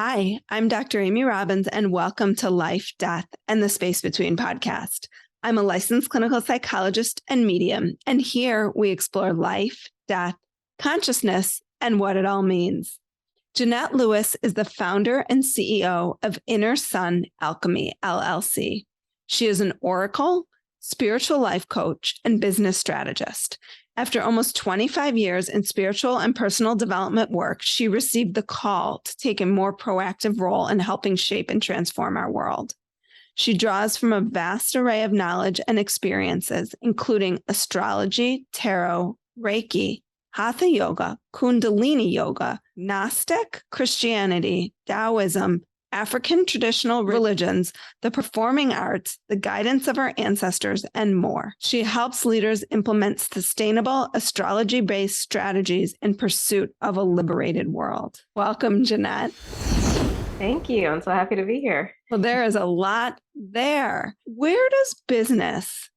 Hi, I'm Dr. Amy Robbins, and welcome to Life, Death, and the Space Between podcast. I'm a licensed clinical psychologist and medium, and here we explore life, death, consciousness, and what it all means. Jynnette Lewis is the founder and CEO of Inner Sun Alchemy, LLC. She is an oracle, spiritual life coach, and business strategist. After almost 25 years in spiritual and personal development work, she received the call to take a more proactive role in helping shape and transform our world. She draws from a vast array of knowledge and experiences, including astrology, tarot, Reiki, Hatha yoga, Kundalini yoga, Gnostic Christianity, Taoism, African traditional religions, the performing arts, the guidance of our ancestors, and more. She helps leaders implement sustainable astrology-based strategies in pursuit of a liberated world. Welcome, Jynnette. Thank you. I'm so happy to be here. Well, there is a lot there. Where does business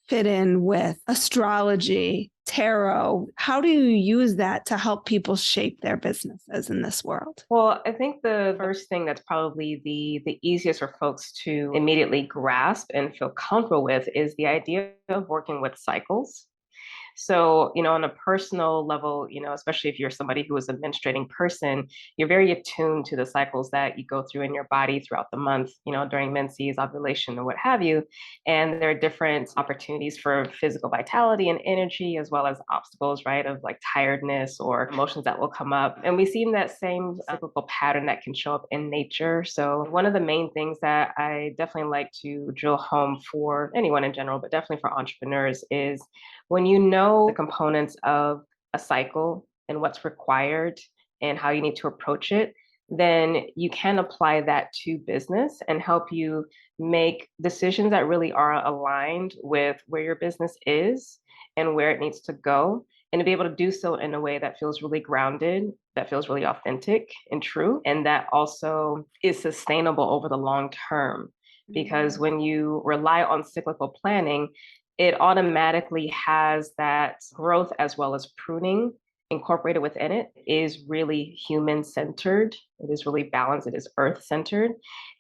fit in with astrology, tarot? How do you use that to help people shape their businesses in this world? Well, I think the first thing that's probably the easiest for folks to immediately grasp and feel comfortable with is the idea of working with cycles. So, on a personal level, especially if you're somebody who is a menstruating person, you're very attuned to the cycles that you go through in your body throughout the month, during menses, ovulation, and what have you. And there are different opportunities for physical vitality and energy, as well as obstacles, right, of like tiredness or emotions that will come up. And we've seen that same cyclical pattern that can show up in nature. So, one of the main things that I definitely like to drill home for anyone in general, but definitely for entrepreneurs, is when you know the components of a cycle and what's required and how you need to approach it, then you can apply that to business and help you make decisions that really are aligned with where your business is and where it needs to go, and to be able to do so in a way that feels really grounded, that feels really authentic and true, and that also is sustainable over the long term. Because when you rely on cyclical planning, it automatically has that growth as well as pruning incorporated within it. Is really human centered. It is really balanced. It is earth centered.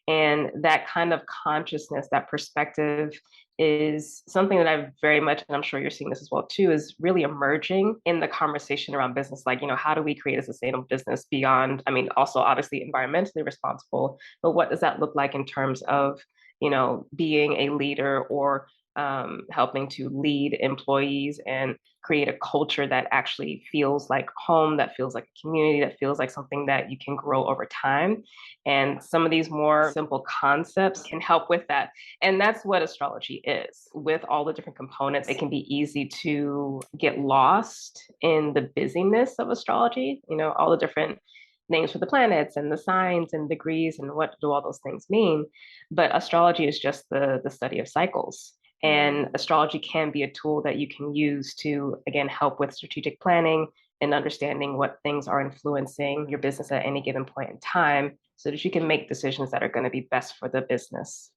And that kind of consciousness, that perspective, is something that I've very much, and I'm sure you're seeing this as well too, is really emerging in the conversation around business. Like, how do we create a sustainable business beyond, also obviously environmentally responsible, but what does that look like in terms of, being a leader or helping to lead employees and create a culture that actually feels like home, that feels like a community, that feels like something that you can grow over time. And some of these more simple concepts can help with that. And that's what astrology is. With all the different components, it can be easy to get lost in the busyness of astrology, all the different names for the planets and the signs and degrees and what do all those things mean. But astrology is just the study of cycles. And astrology can be a tool that you can use to, again, help with strategic planning and understanding what things are influencing your business at any given point in time so that you can make decisions that are going to be best for the business.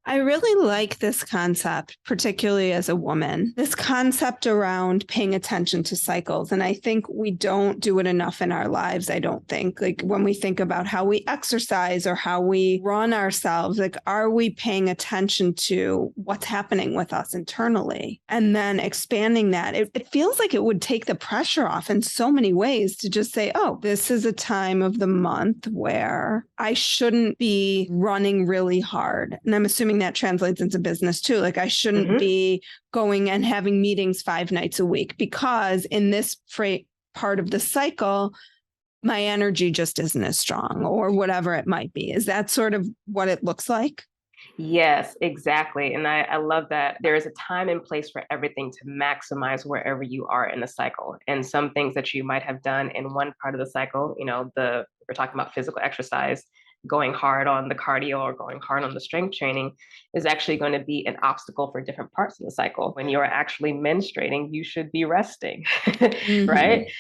I really like this concept, particularly as a woman, this concept around paying attention to cycles. And I think we don't do it enough in our lives. I don't think, like, when we think about how we exercise or how we run ourselves, like, are we paying attention to what's happening with us internally? And then expanding that, it feels like it would take the pressure off in so many ways to just say, oh, this is a time of the month where I shouldn't be running really hard. And I'm assuming that translates into business too. Like, I shouldn't be going and having meetings 5 nights a week because in this part of the cycle, my energy just isn't as strong or whatever it might be. Is that sort of what it looks like? Yes, exactly. And I love that there is a time and place for everything to maximize wherever you are in the cycle. And some things that you might have done in one part of the cycle, we're talking about physical exercise, going hard on the cardio or going hard on the strength training is actually going to be an obstacle for different parts of the cycle. When you're actually menstruating, you should be resting, right?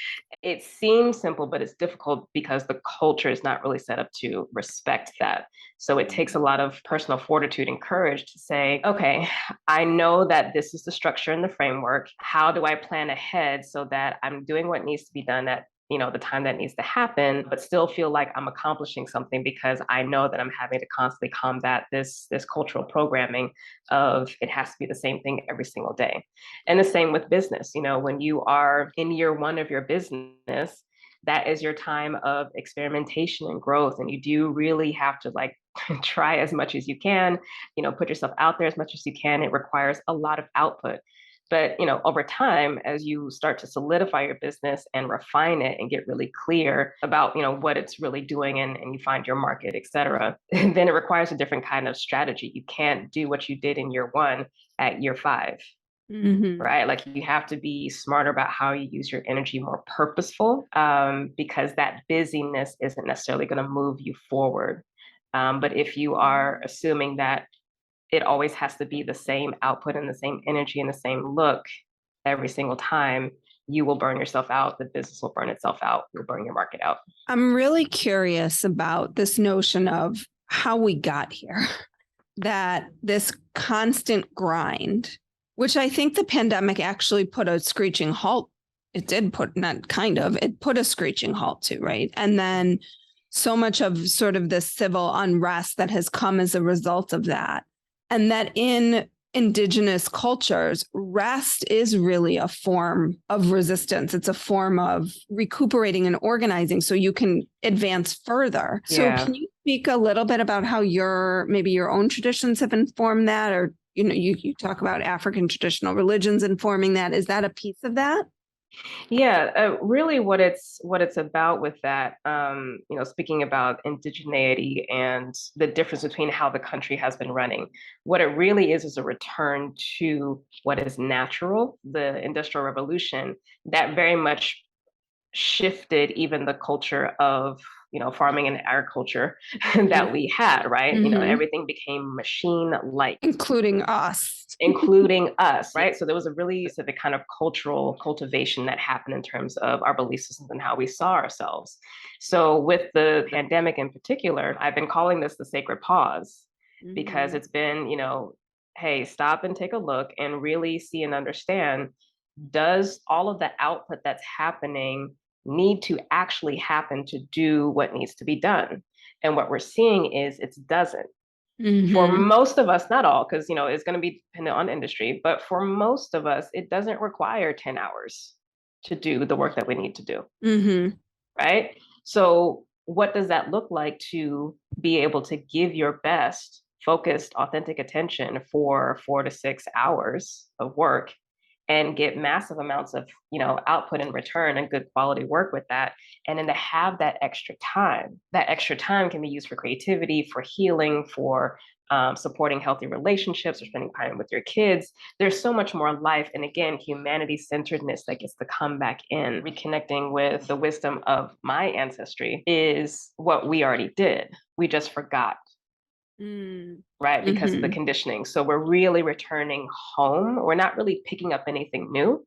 It seems simple, but it's difficult because the culture is not really set up to respect that. So it takes a lot of personal fortitude and courage to say, okay, I know that this is the structure and the framework. How do I plan ahead so that I'm doing what needs to be done at the time that needs to happen, but still feel like I'm accomplishing something because I know that I'm having to constantly combat this cultural programming of it has to be the same thing every single day. And the same with business. When you are in year one of your business, that is your time of experimentation and growth. And you do really have to like try as much as you can, put yourself out there as much as you can. It requires a lot of output. But over time, as you start to solidify your business and refine it and get really clear about what it's really doing, and you find your market, et cetera, then it requires a different kind of strategy. You can't do what you did in year one at year five. Mm-hmm. Right? Like you have to be smarter about how you use your energy, more purposeful, because that busyness isn't necessarily going to move you forward. But if you are assuming that it always has to be the same output and the same energy and the same look every single time, you will burn yourself out. The business will burn itself out. You'll burn your market out. I'm really curious about this notion of how we got here, that this constant grind, which I think the pandemic actually put a screeching halt. It did put, not kind of, it put a screeching halt to, right? And then so much of sort of this civil unrest that has come as a result of that. And that in indigenous cultures, rest is really a form of resistance. It's a form of recuperating and organizing so you can advance further. So can you speak a little bit about how maybe your own traditions have informed that? Or, you talk about African traditional religions informing that. Is that a piece of that? Yeah, really what it's about with that, speaking about indigeneity and the difference between how the country has been running, what it really is a return to what is natural. The Industrial Revolution, that very much shifted even the culture of farming and agriculture that we had, right? Everything became machine like, including us. Right? So there was a really specific kind of cultural cultivation that happened in terms of our belief systems and how we saw ourselves. So with the pandemic in particular, I've been calling this the sacred pause, because it's been, hey, stop and take a look and really see and understand, does all of the output that's happening need to actually happen to do what needs to be done? And what we're seeing is it doesn't. For most of us, not all, because it's going to be dependent on industry, but for most of us, it doesn't require 10 hours to do the work that we need to do. Right? So what does that look like to be able to give your best, focused, authentic attention for 4 to 6 hours of work and get massive amounts of output in return and good quality work with that? And then to have that extra time can be used for creativity, for healing, for supporting healthy relationships, or spending time with your kids. There's so much more life, and again, humanity centeredness that gets to come back in. Reconnecting with the wisdom of my ancestry is what we already did. We just forgot. Right? Because of the conditioning. So we're really returning home. We're not really picking up anything new.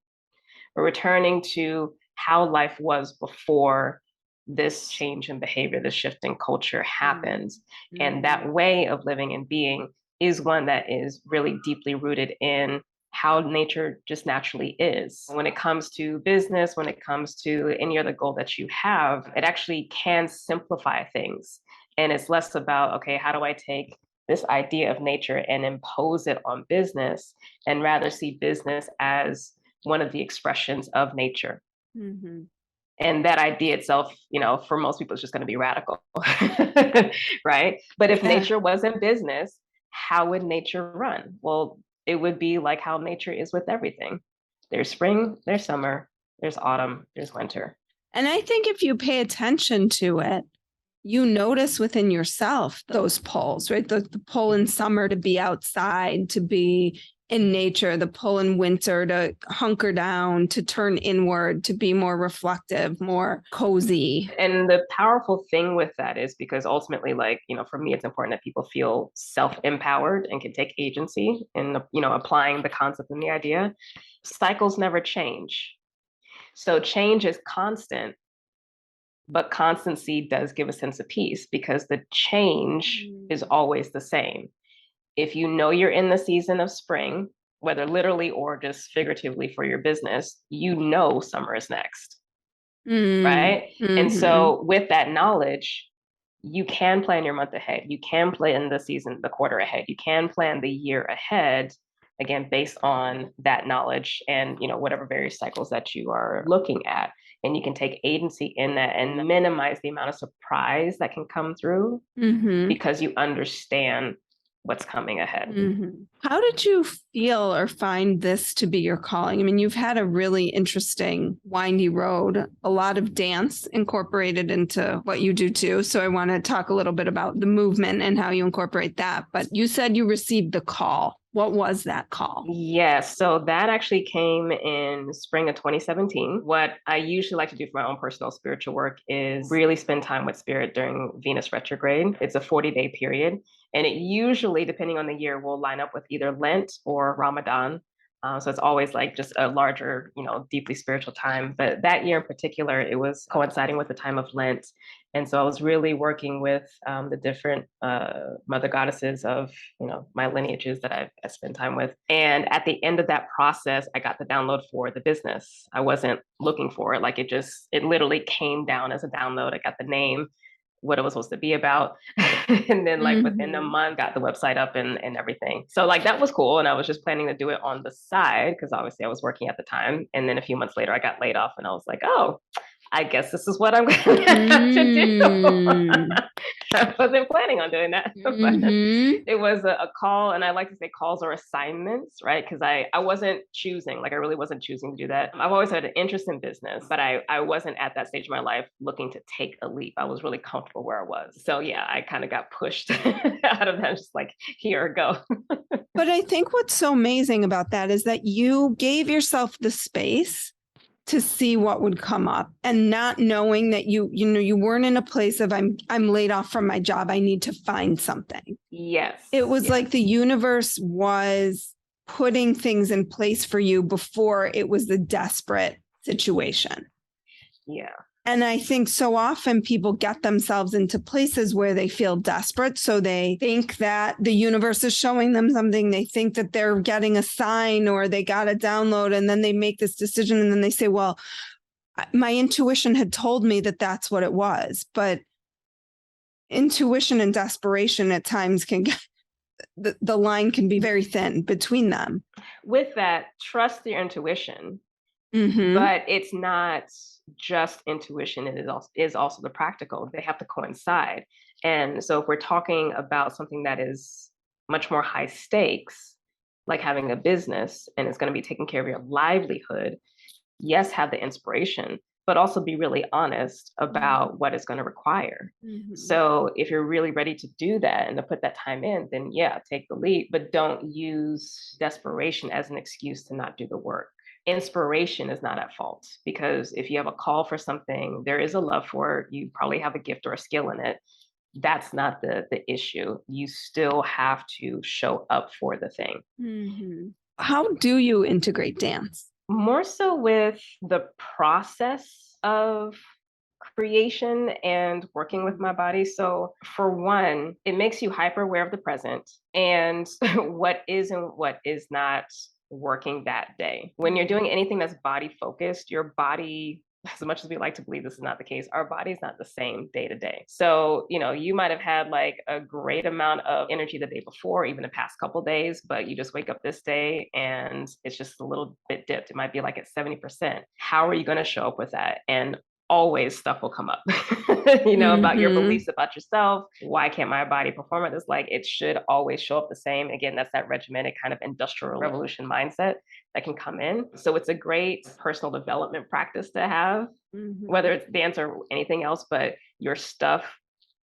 We're returning to how life was before this change in behavior, this shift in culture happens. And that way of living and being is one that is really deeply rooted in how nature just naturally is. When it comes to business, when it comes to any other goal that you have, it actually can simplify things. And it's less about, okay, how do I take this idea of nature and impose it on business, and rather see business as one of the expressions of nature. And that idea itself, for most people, is just going to be radical, right? But if nature wasn't business, how would nature run? Well, it would be like how nature is with everything. There's spring, there's summer, there's autumn, there's winter. And I think if you pay attention to it, you notice within yourself those pulls, right? The pull in summer to be outside, to be in nature, the pull in winter to hunker down, to turn inward, to be more reflective, more cozy. And the powerful thing with that is because ultimately, for me, it's important that people feel self-empowered and can take agency in, applying the concept and the idea. Cycles never change. So change is constant. But constancy does give a sense of peace, because the change is always the same. If you know you're in the season of spring, whether literally or just figuratively for your business, summer is next. right? And Mm-hmm. so with that knowledge, you can plan your month ahead. You can plan the season, the quarter ahead. You can plan the year ahead, again, based on that knowledge and, whatever various cycles that you are looking at. And you can take agency in that and minimize the amount of surprise that can come through Mm-hmm. because you understand what's coming ahead. Mm-hmm. How did you feel or find this to be your calling? I mean, you've had a really interesting, windy road, a lot of dance incorporated into what you do too. So I want to talk a little bit about the movement and how you incorporate that. But you said you received the call. What was that call? Yes, so that actually came in spring of 2017. What I usually like to do for my own personal spiritual work is really spend time with spirit during Venus retrograde. It's a 40-day period, and it usually, depending on the year, will line up with either Lent or Ramadan. So it's always like just a larger, deeply spiritual time. But that year in particular, it was coinciding with the time of Lent. And so I was really working with the different mother goddesses of, my lineages that I spent time with. And at the end of that process, I got the download for the business. I wasn't looking for it. Like it literally came down as a download. I got the name, what it was supposed to be about. And then like within a month, got the website up and everything. So like that was cool. And I was just planning to do it on the side because obviously I was working at the time. And then a few months later, I got laid off and I was like, oh, I guess this is what I'm going to have to do. I wasn't planning on doing that. But it was a call. And I like to say calls or assignments, right? Because I wasn't choosing, like I really wasn't choosing to do that. I've always had an interest in business, but I wasn't at that stage of my life looking to take a leap. I was really comfortable where I was. So yeah, I kind of got pushed out of that, just like, here, go. But I think what's so amazing about that is that you gave yourself the space to see what would come up and not knowing that you weren't in a place of I'm laid off from my job. I need to find something. Yes. It was like the universe was putting things in place for you before it was the desperate situation. Yeah. And I think so often people get themselves into places where they feel desperate. So they think that the universe is showing them something. They think that they're getting a sign or they got a download, and then they make this decision. And then they say, well, my intuition had told me that that's what it was. But intuition and desperation at times can get, the line can be very thin between them. With that, trust your intuition, but it's not just intuition. It is also the practical. They have to coincide. And so if we're talking about something that is much more high stakes, like having a business and it's going to be taking care of your livelihood, yes, have the inspiration, but also be really honest about what it's going to require. So if you're really ready to do that and to put that time in, then yeah, take the leap, but don't use desperation as an excuse to not do the work. Inspiration is not at fault because if you have a call for something, there is a love for it, you probably have a gift or a skill in it. That's not the issue. You still have to show up for the thing. How do you integrate dance? More so with the process of creation and working with my body. So, for one, it makes you hyper aware of the present and what is and what is not working that day. When you're doing anything that's body focused, your body, as much as we like to believe this is not the case, our body is not the same day to day. So, you might have had like a great amount of energy the day before, even the past couple of days, but you just wake up this day and it's just a little bit dipped. It might be like at 70%. How are you going to show up with that? And always stuff will come up, about your beliefs about yourself. Why can't my body perform at this? Like it should always show up the same. Again, that's that regimented kind of industrial revolution mindset that can come in. So it's a great personal development practice to have, whether it's dance or anything else, but your stuff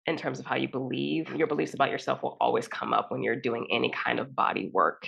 in terms of how you believe, your beliefs about yourself will always come up when you're doing any kind of body work.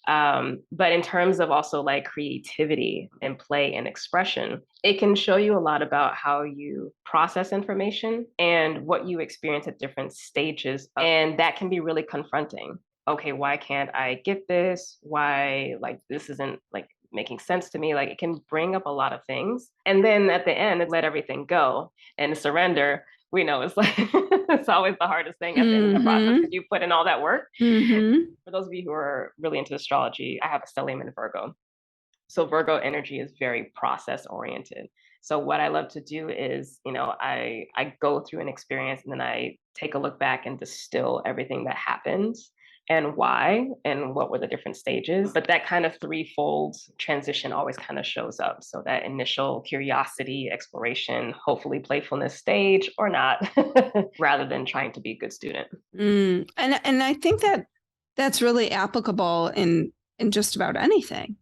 But in terms of also like creativity and play and expression, it can show you a lot about how you process information and what you experience at different stages. And that can be really confronting. Okay, why can't I get this? Why, like, this isn't like making sense to me? Like, it can bring up a lot of things. And then at the end, let everything go and surrender. We know it's like it's always the hardest thing at the end of the process because you put in all that work. For those of you who are really into astrology, I have a stellium in Virgo. So Virgo energy is very process oriented. So what I love to do is, I go through an experience and then I take a look back and distill everything that happened and why and what were the different stages. But that kind of threefold transition always kind of shows up. So that initial curiosity, exploration, hopefully playfulness stage or not, rather than trying to be a good student. And I think that that's really applicable in just about anything.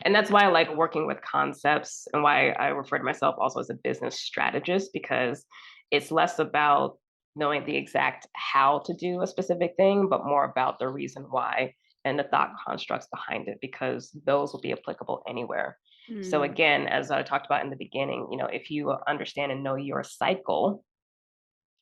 And that's why I like working with concepts and why I refer to myself also as a business strategist, because it's less about knowing the exact how to do a specific thing, but more about the reason why and the thought constructs behind it, because those will be applicable anywhere. So Mm. again, as I talked about in the beginning, if you understand and know your cycle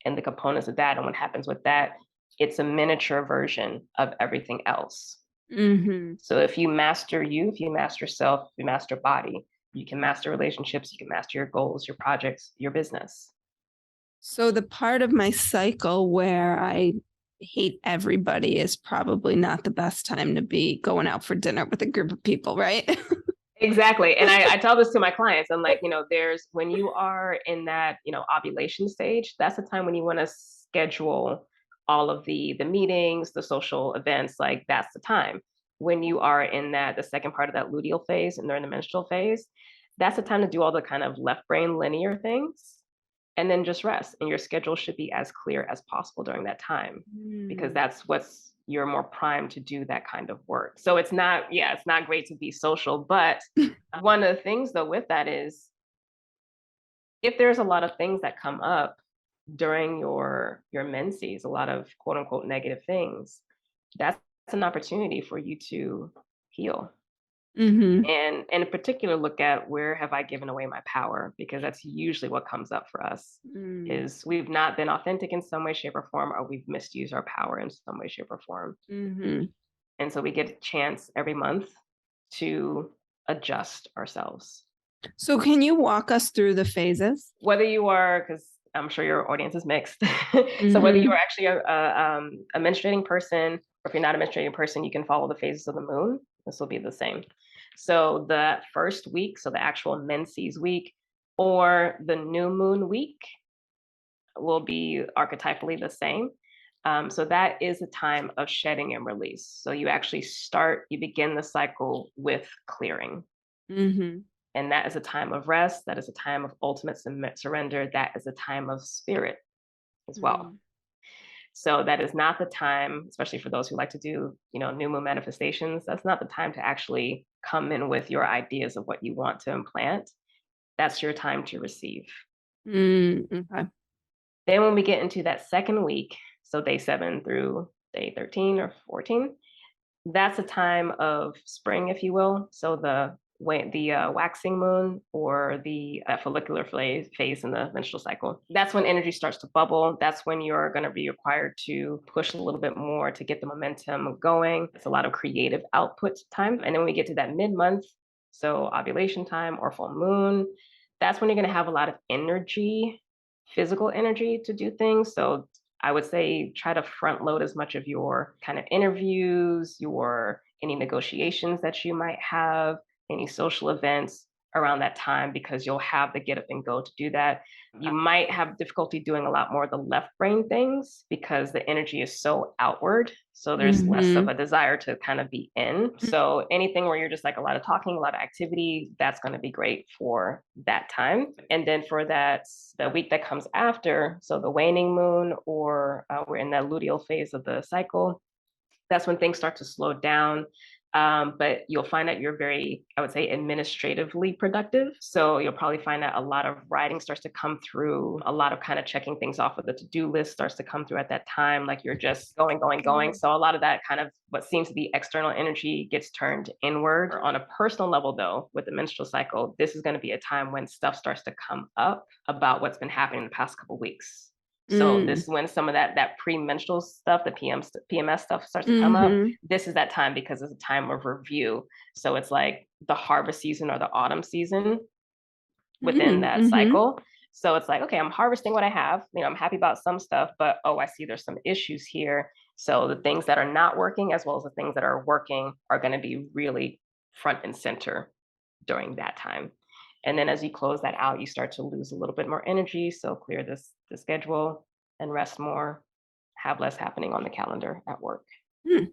and the components of that and what happens with that, it's a miniature version of everything else. Hmm. So if you master you, if you master self, if you master body, you can master relationships, you can master your goals, your projects, your business. So the part of my cycle where I hate everybody is probably not the best time to be going out for dinner with a group of people, right? Exactly. And I tell this to my clients. I'm like, there's when you are in that, ovulation stage, that's the time when you want to schedule all of the meetings, the social events, like that's the time. When you are in the second part of that luteal phase and they're in the menstrual phase, that's the time to do all the kind of left brain linear things and then just rest. And your schedule should be as clear as possible during that time because Mm. that's what's you're more primed to do that kind of work. So it's not great to be social, but one of the things though with that is if there's a lot of things that come up during your menses, a lot of quote unquote negative things, that's an opportunity for you to heal. Hmm. And in particular, look at where have I given away my power? Because that's usually what comes up for us Mm. is we've not been authentic in some way, shape, or form, or we've misused our power in some way, shape, or form. Hmm. And so we get a chance every month to adjust ourselves. So can you walk us through the phases? Whether you are, because I'm sure your audience is mixed. So whether you Hmm. are actually a menstruating person, or if you're not a menstruating person, you can follow the phases of the moon. This will be the same. So the first week, so the actual menses week, or the new moon week will be archetypally the same. So that is a time of shedding and release. So you begin the cycle with clearing. Hmm. And that is a time of rest. That is a time of ultimate surrender. That is a time of spirit as well. Mm. So that is not the time, especially for those who like to do, new moon manifestations. That's not the time to actually come in with your ideas of what you want to implant. That's your time to receive. Okay. Then when we get into that second week, so day 7 through day 13 or 14, that's a time of spring, if you will. So the waxing moon or the follicular phase in the menstrual cycle. That's when energy starts to bubble. That's when you're going to be required to push a little bit more to get the momentum going. It's a lot of creative output time. And then when we get to that mid month, so ovulation time or full moon, that's when you're going to have a lot of energy, physical energy to do things. So I would say try to front load as much of your kind of interviews, your any negotiations that you might have, any social events around that time because you'll have the get up and go to do that. You might have difficulty doing a lot more of the left brain things because the energy is so outward. So there's less of Hmm. a desire to kind of be in. So anything where you're just like a lot of talking, a lot of activity, that's going to be great for that time. And then for the week that comes after, so the waning moon, or we're in that luteal phase of the cycle, that's when things start to slow down. But you'll find that you're very, I would say, administratively productive. So you'll probably find that a lot of writing starts to come through, a lot of kind of checking things off of the to-do list starts to come through at that time. Like you're just going, going, going. So a lot of that kind of what seems to be external energy gets turned inward. On a personal level, though, with the menstrual cycle, this is going to be a time when stuff starts to come up about what's been happening in the past couple of weeks. So this is when some of that premenstrual stuff, the PMS stuff starts to come up. Hmm. This is that time because it's a time of review. So it's like the harvest season or the autumn season within that Hmm. cycle. So it's like, okay, I'm harvesting what I have. I'm happy about some stuff, but I see there's some issues here. So the things that are not working as well as the things that are working are going to be really front and center during that time. And then as you close that out, you start to lose a little bit more energy. So clear the schedule and rest more, have less happening on the calendar at work. I'm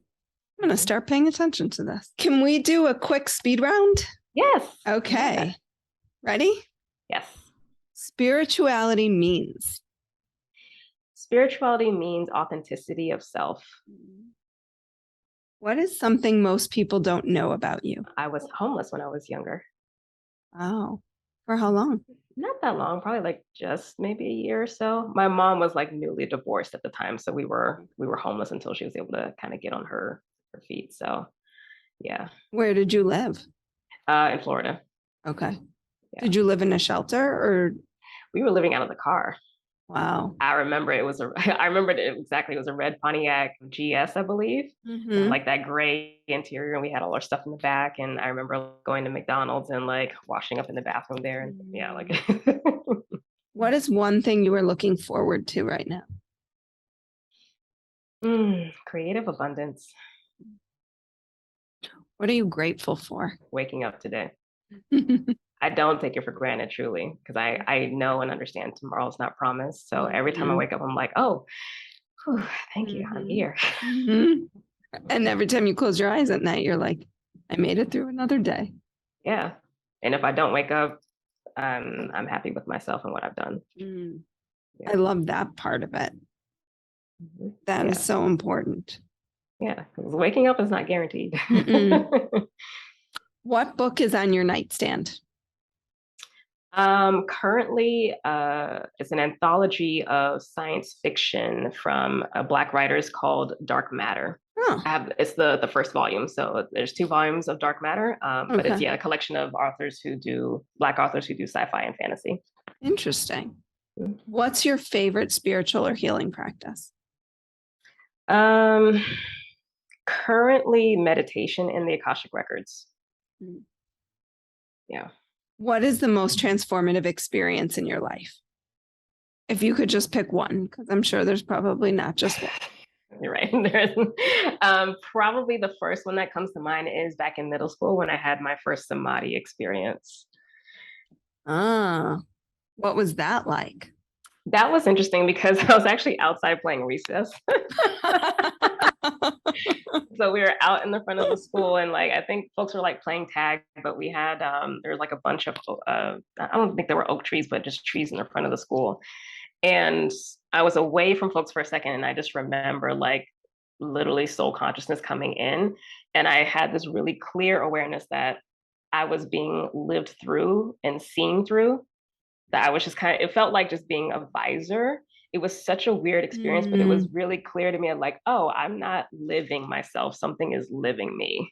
going to start paying attention to this. Can we do a quick speed round? Yes. Okay. Yeah. Ready? Yes. Spirituality means. Spirituality means authenticity of self. What is something most people don't know about you? I was homeless when I was younger. Oh, for how long? Not that long, probably like just maybe a year or so. My mom was like newly divorced at the time, so we were homeless until she was able to kind of get on her feet. So yeah, Where did you live? in Florida. Okay. Yeah. Did you live in a shelter or? We were living out of the car. Wow. I remember I remembered it exactly. It was a red Pontiac GS, I believe. It had like that gray interior, and we had all our stuff in the back. And I remember going to McDonald's and like washing up in the bathroom there. And yeah, like. What is one thing you are looking forward to right now? Creative abundance. What are you grateful for? Waking up today. I don't take it for granted, truly, because I know and understand tomorrow's not promised. So every time I wake up, I'm like, oh, whew, thank you, I'm here. And every time you close your eyes at night, you're like, I made it through another day. Yeah. And if I don't wake up, I'm happy with myself and what I've done. Yeah. I love that part of it. That is so important. Yeah, because waking up is not guaranteed. What book is on your nightstand? Currently, it's an anthology of science fiction from Black writers called Dark Matter. Oh. It's the first volume, so there's 2 volumes of Dark Matter, but it's a collection of Black authors who do sci-fi and fantasy. Interesting. What's your favorite spiritual or healing practice? Currently, meditation in the Akashic Records. Yeah. What is the most transformative experience in your life? If you could just pick one, because I'm sure there's probably not just one. You're right. There's probably the first one that comes to mind is back in middle school when I had my first samadhi experience. What was that like? That was interesting because I was actually outside playing recess. So we were out in the front of the school, and like I think folks were like playing tag, but we had there was like a bunch of I don't think there were oak trees, but just trees in the front of the school. And I was away from folks for a second, and I just remember like literally soul consciousness coming in, and I had this really clear awareness that I was being lived through and seen through. That I was just it felt like just being a visor. It was such a weird experience, but it was really clear to me like, oh, I'm not living myself. Something is living me.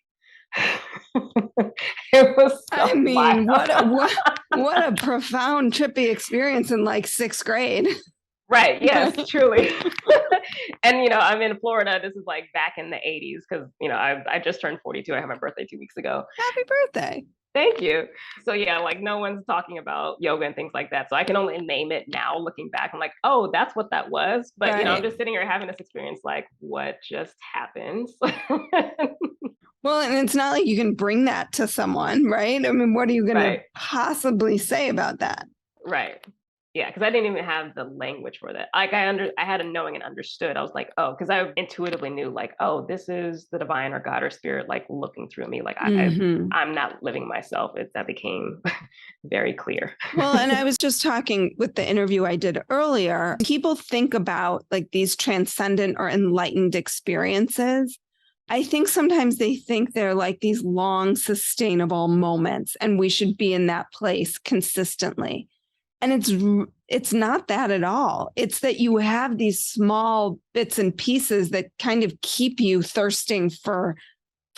It was so I mean, wild. what a profound, trippy experience in like 6th grade. Right. Yes, truly. And, I'm in Florida. This is like back in the 80s because, I just turned 42. I had my birthday 2 weeks ago. Happy birthday. Thank you. So yeah, like no one's talking about yoga and things like that. So I can only name it now looking back. I'm like, oh, that's what that was. But I'm just sitting here having this experience like, what just happened? Well, and it's not like you can bring that to someone, right? I mean, what are you going to possibly say about that? Right. Yeah, because I didn't even have the language for that. Like I had a knowing and understood. I was like, oh, because I intuitively knew like, oh, this is the divine or God or spirit like looking through me. Like I'm not living myself. That became very clear. Well, and I was just talking with the interview I did earlier. People think about like these transcendent or enlightened experiences. I think sometimes they think they're like these long, sustainable moments, and we should be in that place consistently. And it's not that at all. It's that you have these small bits and pieces that kind of keep you thirsting for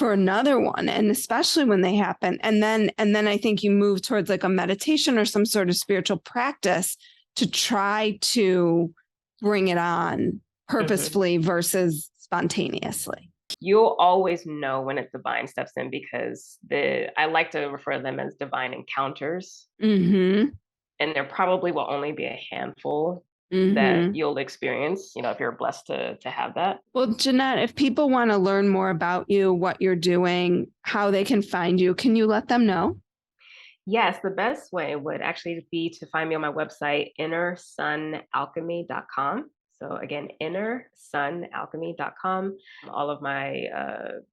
another one. And especially when they happen. And then I think you move towards like a meditation or some sort of spiritual practice to try to bring it on purposefully versus spontaneously. You'll always know when it's divine steps in because I like to refer to them as divine encounters. And there probably will only be a handful that you'll experience, if you're blessed to have that. Well, Jynnette, if people want to learn more about you, what you're doing, how they can find you, can you let them know? Yes, the best way would actually be to find me on my website, innersunalchemy.com. So again, innersunalchemy.com. All of my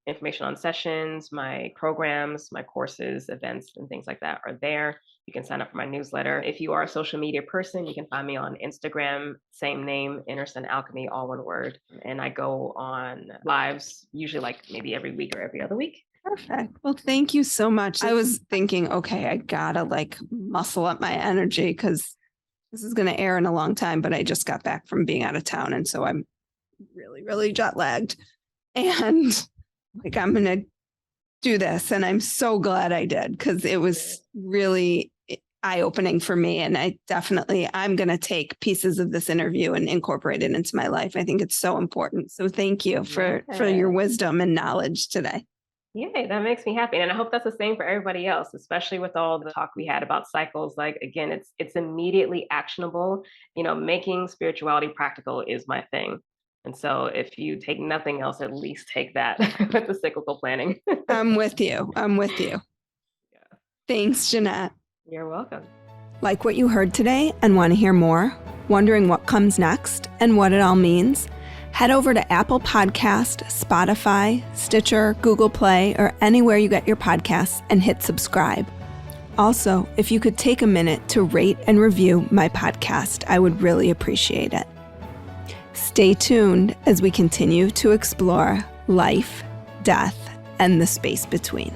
information on sessions, my programs, my courses, events, and things like that are there. You can sign up for my newsletter. If you are a social media person, you can find me on Instagram, same name, Inner Sun Alchemy, all one word. And I go on lives, usually like maybe every week or every other week. Perfect. Well, thank you so much. I was thinking, okay, I gotta muscle up my energy because this is going to air in a long time, but I just got back from being out of town. And so I'm really, really jet lagged. And I'm going to do this. And I'm so glad I did because it was really eye-opening for me. And I'm going to take pieces of this interview and incorporate it into my life. I think it's so important. So thank you for your wisdom and knowledge today. Yeah, that makes me happy. And I hope that's the same for everybody else, especially with all the talk we had about cycles. Like, again, it's immediately actionable. Making spirituality practical is my thing. And so if you take nothing else, at least take that with the cyclical planning. I'm with you. Yeah. Thanks, Jynnette. You're welcome. Like what you heard today and want to hear more? Wondering what comes next and what it all means? Head over to Apple Podcast, Spotify, Stitcher, Google Play, or anywhere you get your podcasts and hit subscribe. Also, if you could take a minute to rate and review my podcast, I would really appreciate it. Stay tuned as we continue to explore life, death, and the space between.